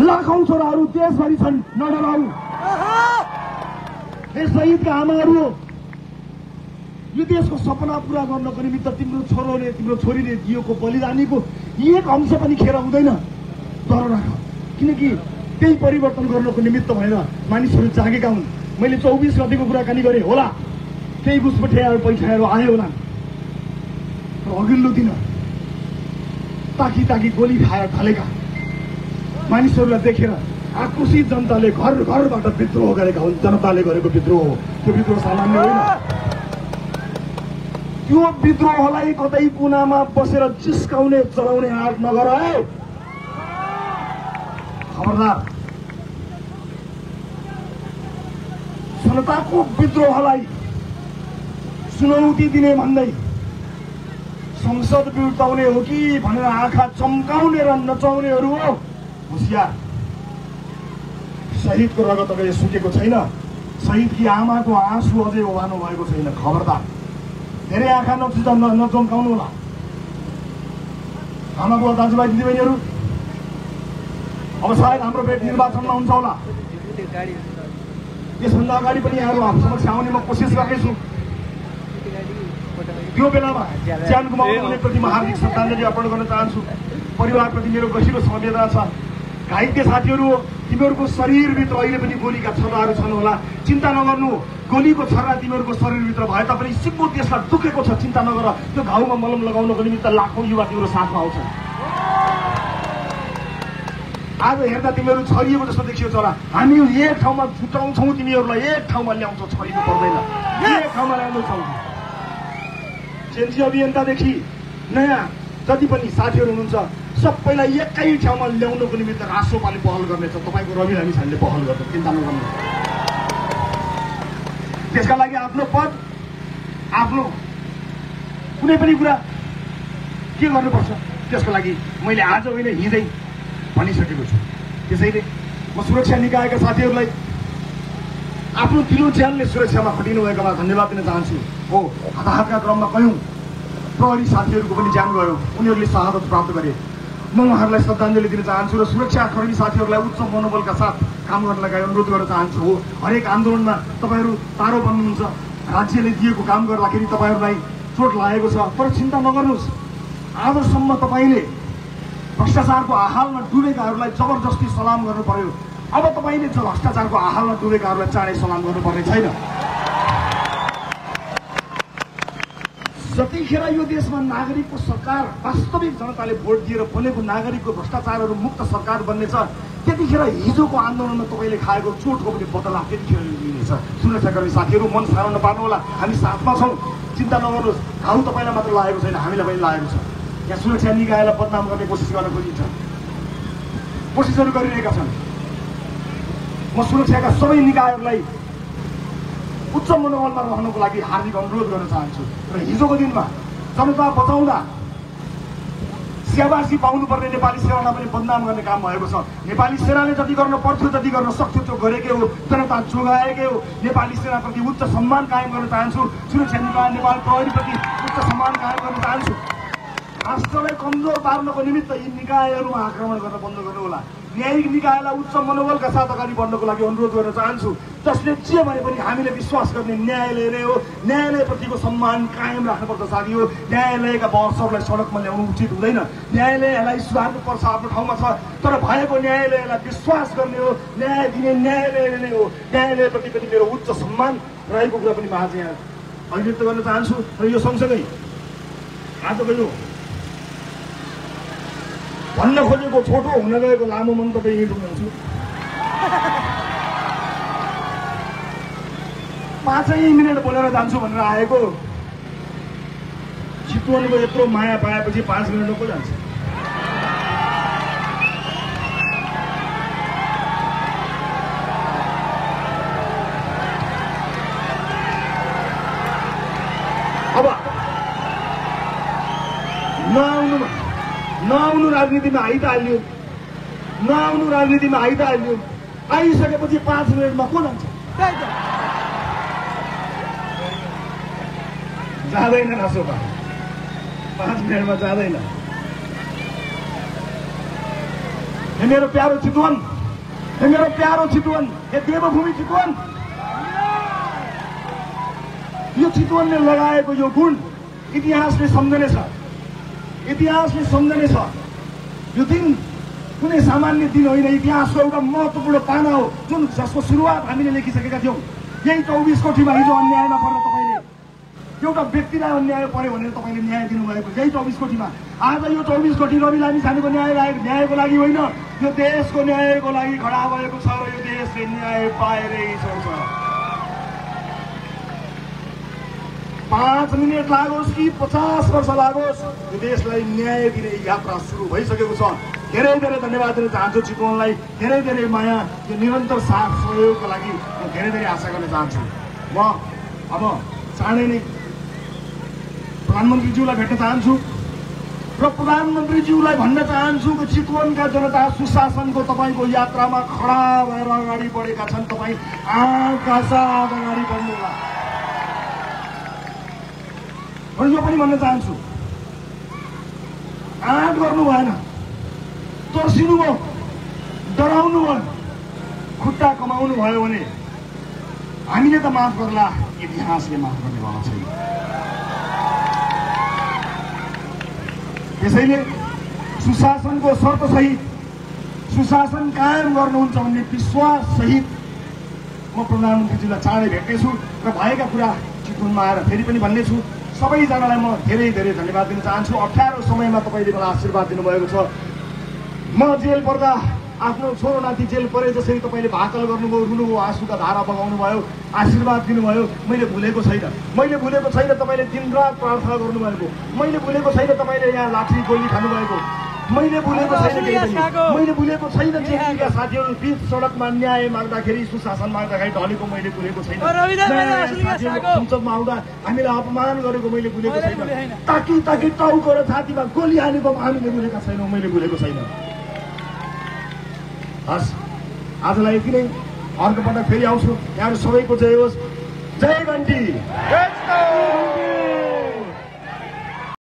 लाखौं छोराहरू देशभरि छन्, नडराउ। हे शहीदका आमाहरू, यो देशको सपना पूरा गर्नको निमित्त तिम्रो छोरोले तिम्रो छोरीले दिएको बलिदानीको एक अंश पनि खेर हुँदैन। डर राख, किनकि त्यही परिवर्तन गर्नको निमित्त भएर मानिसहरू जागेका हुन्। मैले 24 गतिको कुराकानी गरेँ होला, केही घुसपठियाहरू पैसाहरू आयो होला, तर अघिल्लो दिन ताकी ताकी गोली खाएर ढलेका मानिसहरूलाई देखेर आक्रोशित जनताले घर घरबाट विद्रोह गरेका हुन्। जनताले गरेको विद्रोह हो, त्यो विद्रोह सामान्य होइन। त्यो विद्रोहलाई कतै कुनामा बसेर जिस्काउने चलाउने आँट नगर है, खबरदार। जनताको विद्रोहलाई चुनौती दिने भन्दै संसद बिउताउने हो कि भनेर आँखा चम्काउने र नचाउनेहरू हो होशियार। शहीदको रगत अझै सुकेको छैन, शहीदकी आमाको आँसु अझै ओभानो भएको छैन, खबरदार। धेरै आँखा नचम्काउनु होला। आमा बुवा दाजुभाइ दिदीबहिनीहरू, अब सायद हाम्रो भेट निर्वाचनमा हुन्छ होला। यसभन्दा अगाडि पनि यहाँहरू हाम्रो समक्ष आउने म कोसिस गर्नेछु। त्यो बेलामा ज्यान गुमाउनेप्रति म हार्दिक श्रद्धाञ्जली अर्पण गर्न चाहन्छु। परिवारप्रति मेरो गहिरो संवेदना छ। घाइते साथीहरू, तिमीहरूको शरीरभित्र अहिले पनि गोलीका छर्राहरू छन् होला, चिन्ता नगर्नु। गोलीको छर्रा तिमीहरूको शरीरभित्र भए तापनि सिक्को देशलाई दुखेको छ, चिन्ता नगर। त्यो घाउमा मलम लगाउनको निमित्त लाखौं युवा तिम्रो साथमा आउँछन्। आज हेर्दा तिमीहरू छरिएको जस्तो देखियो होला। हामी एक ठाउँमा छुट्याउँछौँ, तिमीहरूलाई एक ठाउँमा ल्याउँछौँ, छरिनु पर्दैन, एक ठाउँमा ल्याउँछौँ। जेएनजी अभियन्तादेखि नयाँ जति पनि साथीहरू हुनुहुन्छ सबैलाई एकै ठाउँमा ल्याउनको निमित्त राष्ट्रपाले पहल गर्नेछ। तपाईँको रवि लामिछानेले पहल गर्छ, चिन्ता नगर्नु। त्यसका लागि आफ्नो पद, आफ्नो कुनै पनि कुरा के गर्नुपर्छ त्यसको लागि मैले आज होइन हिजै भनिसकेको छु। त्यसैले म सुरक्षा निकायका साथीहरूलाई आफ्नो दिलो ज्यानले सुरक्षामा खटिनु भएकोमा धन्यवाद दिन चाहन्छु। हो, हताहतका क्रममा कयौं प्रहरी साथीहरूको पनि ज्यान गयो, उनीहरूले शहादत प्राप्त गरे। म उहाँहरूलाई श्रद्धाञ्जली दिन चाहन्छु र सुरक्षाकर्मी साथीहरूलाई उच्च मनोबलका साथ काम गर्नलाई अनुरोध गर्न चाहन्छु। हो, हरेक आन्दोलनमा तपाईँहरू तारो बन्नुहुन्छ। राज्यले दिएको काम गर्दाखेरि तपाईँहरूलाई चोट लागेको छ, तर चिन्ता नगर्नुहोस्। आजसम्म तपाईँले भ्रष्टाचारको आहालमा डुबेकाहरूलाई जबरजस्ती सलाम गर्नु पर्यो। अब तपाईँले भ्रष्टाचारको आहालमा डुबेकाहरूलाई चाँडै सलाम गर्नुपर्ने छैन। जतिखेर यो देशमा नागरिकको सरकार, वास्तविक जनताले भोट दिएर बनेको नागरिकको भ्रष्टाचारहरू मुक्त सरकार बन्नेछ, त्यतिखेर हिजोको आन्दोलनमा तपाईँले खाएको चोटको पनि बदला त्यतिखेर लिनेछ। सुरक्षाकर्मी साथीहरू, मन सानो नपार्नु होला, हामी साथमा छौँ, चिन्ता नगर्नुहोस्। घाउ तपाईँलाई मात्र लागेको छैन, हामीलाई पनि लागेको छ। यहाँ सुरक्षा निकायलाई बदनाम गर्ने कोसिस गर्न खोजिन्छ, कोसिसहरू गरिरहेका छन्। म सुरक्षाका सबै निकायहरूलाई उच्च मनोबलमा रहनको लागि हार्दिक अनुरोध गर्न चाहन्छु। र हिजोको दिनमा जनता बचाउँदा स्याबासी पाउनुपर्ने नेपाली सेनालाई पनि बदनाम गर्ने काम भएको छ। नेपाली सेनाले जति गर्न पर्थ्यो, जति गर्न सक्थ्यो त्यो गरेकै हो, जनता जोगाएकै हो। नेपाली सेनाप्रति उच्च सम्मान कायम गर्न चाहन्छु। सुरक्षा निकाय नेपाल प्रहरीप्रति उच्च सम्मान कायम गर्न चाहन्छु। राष्ट्रलाई कमजोर पार्नको निमित्त यी निकायहरूमा आक्रमण गर्न बन्द गर्नु होला। न्यायिक निकायलाई उच्च मनोबलका साथ अगाडि बढ्नको लागि अनुरोध गर्न चाहन्छु। जसले जे भने पनि हामीले विश्वास गर्ने न्यायालय नै हो। न्यायालयप्रतिको सम्मान कायम राख्नुपर्छ साथी हो। न्यायालयका बहसहरूलाई सडकमा ल्याउनु उचित हुँदैन। न्यायालयलाई सुधार्नुपर्छ, आफ्नो ठाउँमा छ, तर भएको न्यायालयलाई विश्वास गर्ने हो, न्याय दिने न्यायालय नै हो। न्यायालयप्रति पनि मेरो उच्च सम्मान रहेको कुरा पनि म आज यहाँ अभिव्यक्त गर्न चाहन्छु। र यो सँगसँगै आजको यो भन्न खोजेको छोटो हुन गएको लामो मन्तव्य यही टुङ्गाउँछु। 5 मिनट बोलेर जान्छु भनेर आएको, चितवनको यत्रो माया पाएपछि 5 मिनटमा को जान्छ? अब नआउनु राजनीतिमा आइहाल्यो, नआउनु राजनीतिमा आइहाल्यो। आइसकेपछि 5 मिनटमा को जान्छ? जाँदैन नसोपा, 5 मिनटमा जाँदैन। हे मेरो प्यारो चितवन, हे मेरो प्यारो चितवन, हे देवभूमि चितवन, यो चितवनले लगाएको यो गुण इतिहासले सम्झने छ, इतिहासले सम्झने छ। यो दिन कुनै सामान्य दिन होइन, इतिहासको एउटा महत्त्वपूर्ण पाना हो जुन जसको सुरुवात हामीले लेखिसकेका थियौँ। यही 24 कोठीमा हिजो अन्यायमा पर्न तपाईँले एउटा व्यक्तिलाई अन्याय पर्यो भनेर तपाईँले न्याय दिनुभएको, यही 24 कोठीमा। आज यो 24 कोठी रवि लामिछानेको न्यायको लागि होइन, यो देशको न्यायको लागि खडा भएको छ र यो देशले न्याय पाएरै छोड्छ। 5 मिनट लागोस् कि 50 वर्ष लागोस्, यो देशलाई न्याय दिने यात्रा सुरु भइसकेको छ। धेरै धेरै धन्यवाद दिन चाहन्छु चितवनलाई, धेरै धेरै माया, यो निरन्तर साथ सहयोगको लागि म धेरै धेरै आशा गर्न चाहन्छु। म अब चाँडै नै प्रधानमन्त्रीज्यूलाई भेट्न चाहन्छु र प्रधानमन्त्रीज्यूलाई भन्न चाहन्छु कि चितवनका जनता सुशासनको तपाईँको यात्रामा खडा भएर अगाडि बढेका छन्। तपाईँ आँखा साथ अगाडि बढ्नुहोला। र यो पनि भन्न चाहन्छु, आँट गर्नु भएन, तर्सिनु भयो, डराउनु भयो, खुट्टा कमाउनु भयो भने हामीले त माफ गर्ला, इतिहासले माफ गर्नेवाला छैन। त्यसैले सुशासनको शर्तसहित सुशासन कायम गर्नुहुन्छ भन्ने विश्वास सहित म प्रधानमन्त्रीज्यूलाई चाँडै भेट्नेछु र भएका कुरा चितवनमा आएर फेरि पनि भन्नेछु। सबैजनालाई म धेरै धेरै धन्यवाद दिन चाहन्छु। 18 समयमा तपाईँले मलाई आशीर्वाद दिनुभएको छ। म जेल पर्दा आफ्नो छोरो नाति जेल परे जसरी तपाईँले भाकल गर्नुभयो, रुनुभयो, आँसुका धारा बगाउनु भयो, आशीर्वाद दिनुभयो, मैले भुलेको छैन। मैले भुलेको छैन तपाईँले दिनरात प्रार्थना गर्नुभएको, मैले भुलेको छैन तपाईँले यहाँ लाठी गोली खानुभएको, मैले भुलेको छैन। मैले भुलेको छैन जेलका साथीहरू बीच सडकमा न्याय माग्दाखेरि, सुशासन माग्दाखेरि ढलेको मैले भुलेको छैन। संसदमा आउँदा हामीलाई अपमान गरेको मैले भुलेको छैन। ताकि ताकि टाउको र छातीमा गोली हानेको हामीले भुलेका छैनौँ, मैले भुलेको छैन। हस्, आजलाई यति नै। अर्को पटक फेरि आउँछु। यहाँहरू सबैको जय होस्। जय घन्टी।